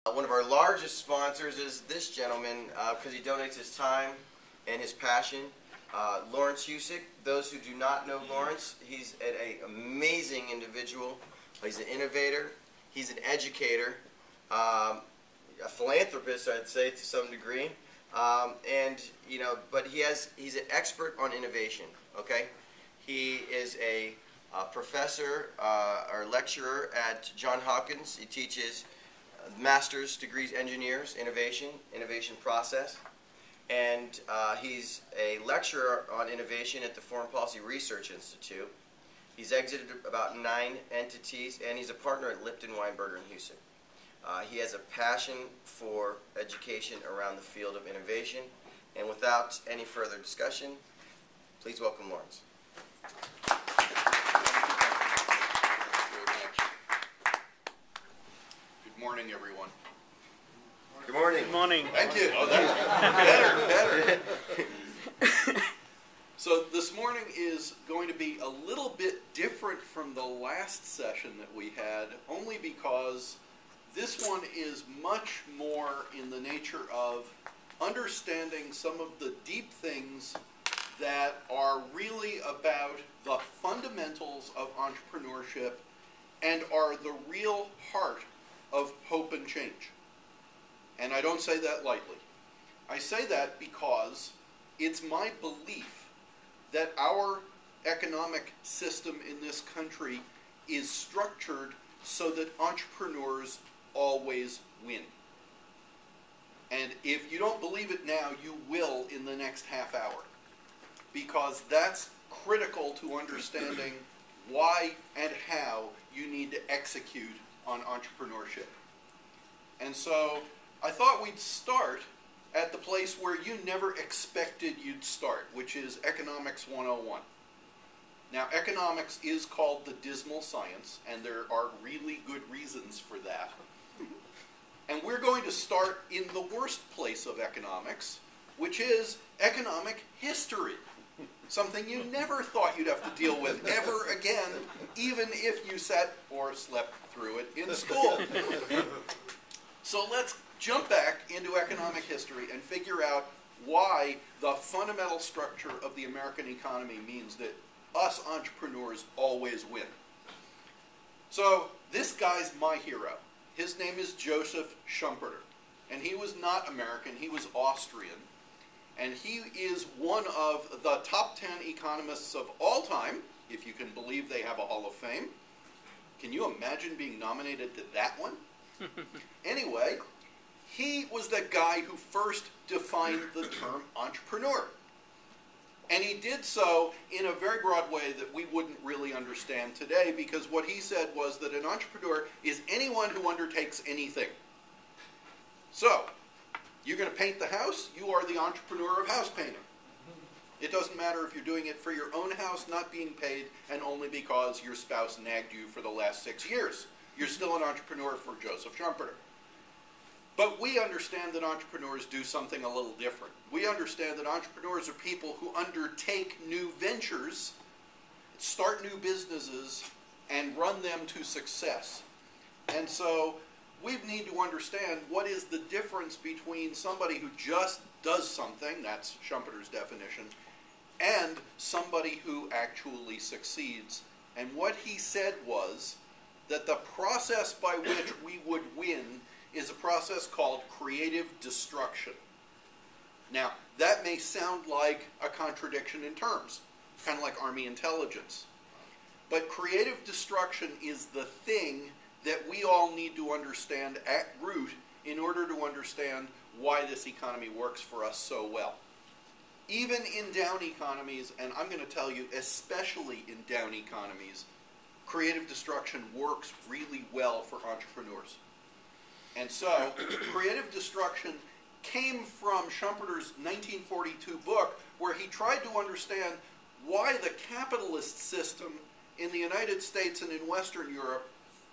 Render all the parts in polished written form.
One of our largest sponsors is this gentleman because he donates his time and his passion. Lawrence Husick. Those who do not know Lawrence, he's an amazing individual. He's an innovator. He's an educator, a philanthropist, I'd say, to some degree. But he's an expert on innovation. Okay, he is a professor or lecturer at Johns Hopkins. He teaches master's degrees engineers, innovation process. And he's a lecturer on innovation at the Foreign Policy Research Institute. He's exited about 9 entities, and he's a partner at Lipton, Weinberger, and Husick. He has a passion for education around the field of innovation. And without any further discussion, please welcome Lawrence. Good morning, everyone. Good morning. Good morning. Thank you. Oh, that's better. So this morning is going to be a little bit different from the last session that we had, only because this one is much more in the nature of understanding some of the deep things that are really about the fundamentals of entrepreneurship and are the real heart of hope and change. And I don't say that lightly. I say that because it's my belief that our economic system in this country is structured so that entrepreneurs always win. And if you don't believe it now, you will in the next half hour. Because that's critical to understanding why and how you need to execute on entrepreneurship. And so I thought we'd start at the place where you never expected you'd start, which is Economics 101. Now, economics is called the dismal science, and there are really good reasons for that. And we're going to start in the worst place of economics, which is economic history. Something you never thought you'd have to deal with ever again, even if you sat or slept through it in school. So let's jump back into economic history and figure out why the fundamental structure of the American economy means that us entrepreneurs always win. So this guy's my hero. His name is Joseph Schumpeter, and he was not American, he was Austrian. And he is one of the top 10 economists of all time, if you can believe they have a Hall of Fame. Can you imagine being nominated to that one? Anyway, he was the guy who first defined the term entrepreneur. And he did so in a very broad way that we wouldn't really understand today, because what he said was that an entrepreneur is anyone who undertakes anything. So, you're going to paint the house, you are the entrepreneur of house painting. It doesn't matter if you're doing it for your own house, not being paid, and only because your spouse nagged you for the last 6 years. You're still an entrepreneur for Joseph Schumpeter. But we understand that entrepreneurs do something a little different. We understand that entrepreneurs are people who undertake new ventures, start new businesses, and run them to success. And so we need to understand what is the difference between somebody who just does something, that's Schumpeter's definition, and somebody who actually succeeds. And what he said was that the process by which we would win is a process called creative destruction. Now, that may sound like a contradiction in terms, kind of like Army intelligence. But creative destruction is the thing that we all need to understand at root in order to understand why this economy works for us so well. Even in down economies, and I'm going to tell you, especially in down economies, creative destruction works really well for entrepreneurs. And so, creative destruction came from Schumpeter's 1942 book, where he tried to understand why the capitalist system in the United States and in Western Europe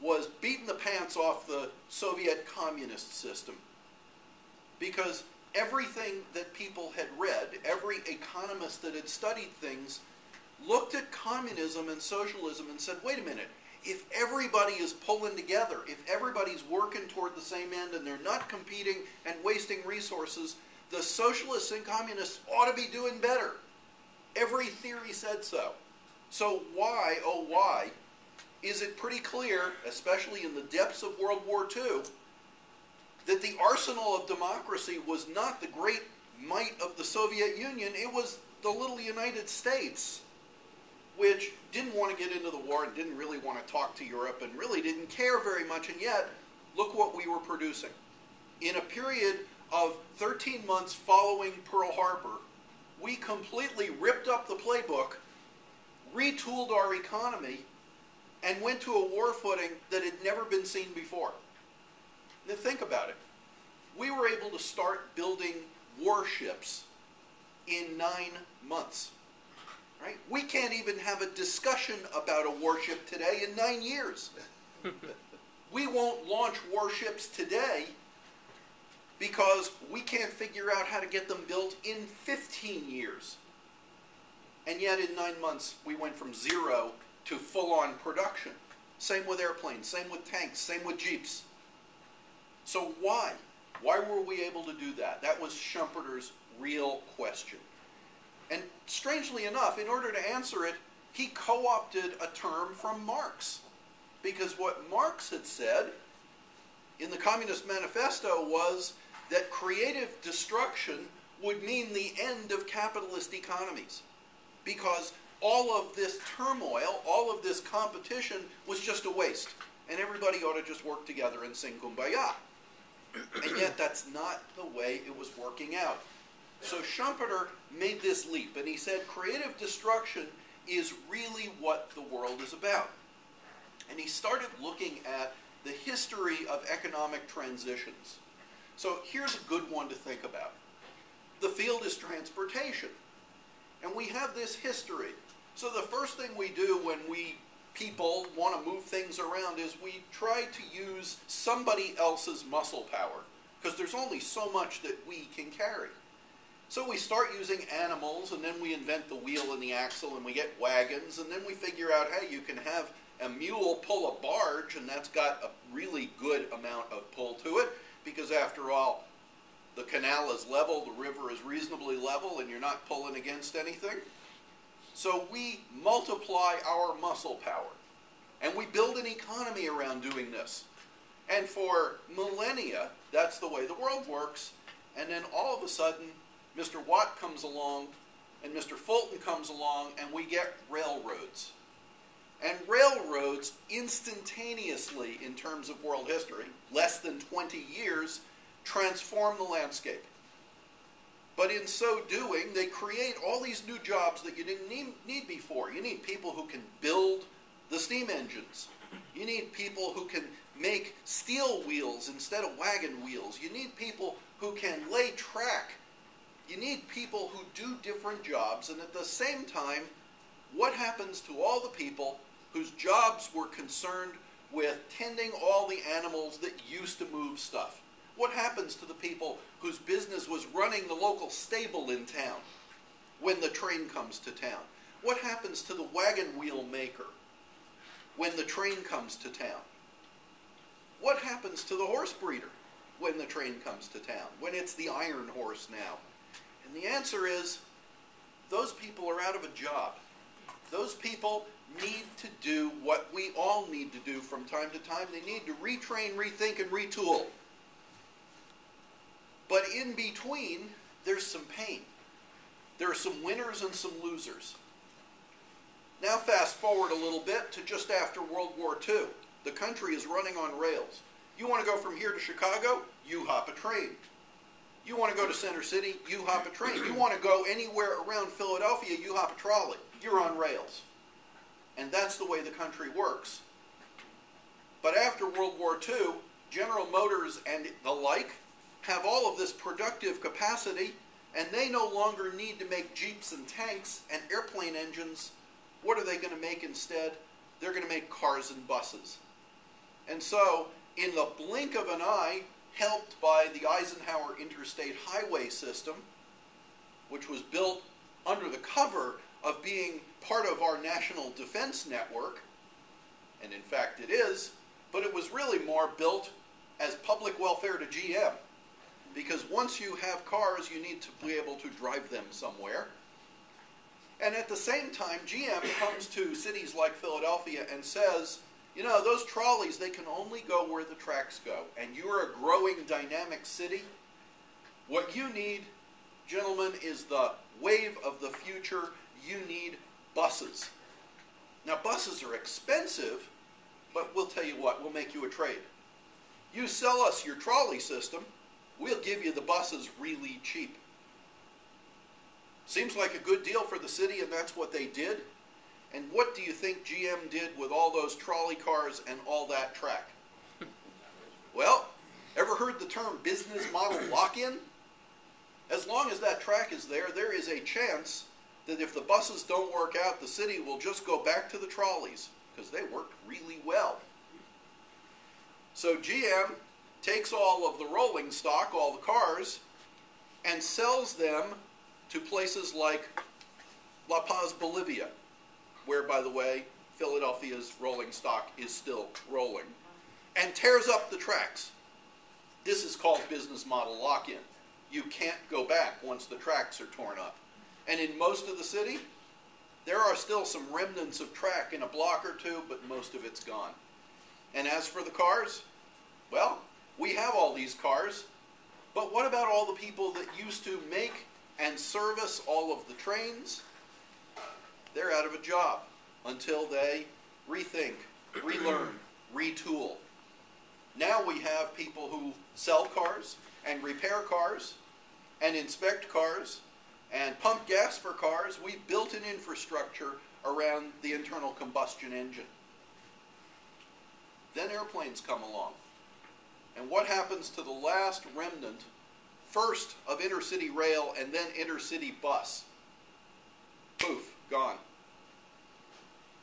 was beating the pants off the Soviet communist system. Because everything that people had read, every economist that had studied things, looked at communism and socialism and said, wait a minute, if everybody is pulling together, if everybody's working toward the same end and they're not competing and wasting resources, the socialists and communists ought to be doing better. Every theory said so. So why, oh why, is it pretty clear, especially in the depths of World War II, that the arsenal of democracy was not the great might of the Soviet Union, it was the little United States, which didn't want to get into the war and didn't really want to talk to Europe and really didn't care very much, and yet, look what we were producing. In a period of 13 months following Pearl Harbor, we completely ripped up the playbook, retooled our economy, and went to a war footing that had never been seen before. Now think about it. We were able to start building warships in 9 months. Right? We can't even have a discussion about a warship today in 9 years. We won't launch warships today because we can't figure out how to get them built in 15 years. And yet in 9 months, we went from zero to full-on production. Same with airplanes, same with tanks, same with jeeps. So why? Why were we able to do that? That was Schumpeter's real question. And strangely enough, in order to answer it, he co-opted a term from Marx. Because what Marx had said in the Communist Manifesto was that creative destruction would mean the end of capitalist economies. Because all of this turmoil, all of this competition was just a waste. And everybody ought to just work together and sing Kumbaya. And yet that's not the way it was working out. So Schumpeter made this leap, and he said creative destruction is really what the world is about. And he started looking at the history of economic transitions. So here's a good one to think about. The field is transportation. And we have this history. So the first thing we do when people want to move things around is we try to use somebody else's muscle power, because there's only so much that we can carry. So we start using animals, and then we invent the wheel and the axle, and we get wagons, and then we figure out, hey, you can have a mule pull a barge, and that's got a really good amount of pull to it, because after all, the canal is level, the river is reasonably level, and you're not pulling against anything. So we multiply our muscle power, and we build an economy around doing this. And for millennia, that's the way the world works, and then all of a sudden, Mr. Watt comes along, and Mr. Fulton comes along, and we get railroads. And railroads instantaneously, in terms of world history, less than 20 years, transform the landscape. But in so doing, they create all these new jobs that you didn't need before. You need people who can build the steam engines. You need people who can make steel wheels instead of wagon wheels. You need people who can lay track. You need people who do different jobs, and at the same time, what happens to all the people whose jobs were concerned with tending all the animals that used to move stuff? What happens to the people whose business was running the local stable in town when the train comes to town? What happens to the wagon wheel maker when the train comes to town? What happens to the horse breeder when the train comes to town, when it's the iron horse now? And the answer is, those people are out of a job. Those people need to do what we all need to do from time to time. They need to retrain, rethink, and retool. But in between, there's some pain. There are some winners and some losers. Now fast forward a little bit to just after World War II. The country is running on rails. You want to go from here to Chicago? You hop a train. You want to go to Center City? You hop a train. You want to go anywhere around Philadelphia? You hop a trolley. You're on rails. And that's the way the country works. But after World War II, General Motors and the like have all of this productive capacity, and they no longer need to make jeeps and tanks and airplane engines. What are they going to make instead? They're going to make cars and buses. And so, in the blink of an eye, helped by the Eisenhower Interstate Highway System, which was built under the cover of being part of our national defense network, and in fact it is, but it was really more built as public welfare to GM. Because once you have cars, you need to be able to drive them somewhere. And at the same time, GM comes to cities like Philadelphia and says, you know, those trolleys, they can only go where the tracks go. And you're a growing, dynamic city. What you need, gentlemen, is the wave of the future. You need buses. Now, buses are expensive, but we'll tell you what, we'll make you a trade. You sell us your trolley system, we'll give you the buses really cheap. Seems like a good deal for the city, and that's what they did. And what do you think GM did with all those trolley cars and all that track? Well, ever heard the term business model lock-in? As long as that track is there, there is a chance that if the buses don't work out, the city will just go back to the trolleys, because they worked really well. So GM takes all of the rolling stock, all the cars, and sells them to places like La Paz, Bolivia, where, by the way, Philadelphia's rolling stock is still rolling, and tears up the tracks. This is called business model lock-in. You can't go back once the tracks are torn up. And in most of the city, there are still some remnants of track in a block or two, but most of it's gone. And as for the cars, well, we have all these cars, but what about all the people that used to make and service all of the trains? They're out of a job until they rethink, relearn, retool. Now we have people who sell cars and repair cars and inspect cars and pump gas for cars. We've built an infrastructure around the internal combustion engine. Then airplanes come along. And what happens to the last remnant, first of intercity rail and then intercity bus? Poof, gone.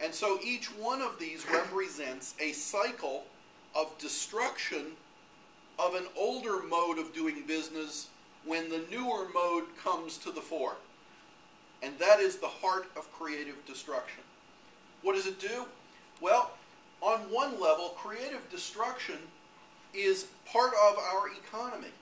And so each one of these represents a cycle of destruction of an older mode of doing business when the newer mode comes to the fore. And that is the heart of creative destruction. What does it do? Well, on one level, creative destruction is part of our economy.